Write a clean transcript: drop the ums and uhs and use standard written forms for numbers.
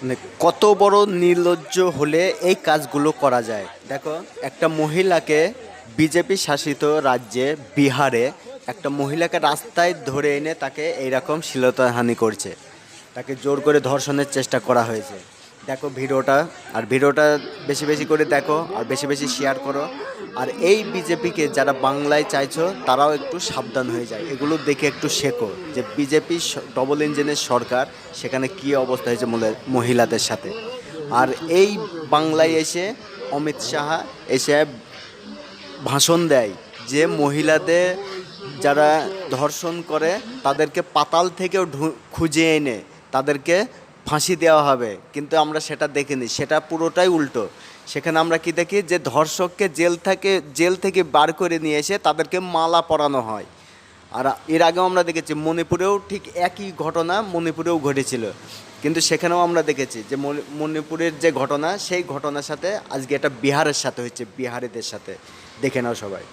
মানে কত বড় নির্লজ্জ হলে এই কাজগুলো করা যায়। দেখো, একটা মহিলাকে বিজেপি শাসিত রাজ্যে বিহারে একটা মহিলাকে রাস্তায় ধরে এনে তাকে এইরকম শ্লীলতাহানি করছে, তাকে জোর করে ধর্ষণের চেষ্টা করা হয়েছে। দেখো ভিডিওটা, আর ভিডিওটা বেশি বেশি করে দেখো আর বেশি বেশি শেয়ার করো। আর এই বিজেপিকে যারা বাংলায় চাইছো তারাও একটু সাবধান হয়ে যায়, এগুলো দেখে একটু শেখো যে বিজেপি ডবল ইঞ্জিনের সরকার, সেখানে কী অবস্থা হয়েছে মহিলাদের সাথে। আর এই বাংলায় এসে অমিত শাহ এসে ভাষণ দেয় যে মহিলাদের যারা ধর্ষণ করে তাদেরকে পাতাল থেকেও খুঁজে এনে তাদেরকে ফাঁসি দেওয়া হবে, কিন্তু আমরা সেটা দেখিনি, সেটা পুরোটাই উল্টো। সেখানে আমরা কি দেখি যে ধর্ষককে জেল থেকে বার করে নিয়ে এসে তাদেরকে মালা পরানো হয়। আর এর আগেও আমরা দেখেছি মণিপুরেও ঠিক একই ঘটনা মণিপুরেও ঘটেছিল, কিন্তু সেখানেও আমরা দেখেছি যে মণিপুরের যে ঘটনা সেই ঘটনার সাথে আজকে এটা বিহারের সাথে হচ্ছে, বিহারিদের সাথে। দেখে নাও সবাই।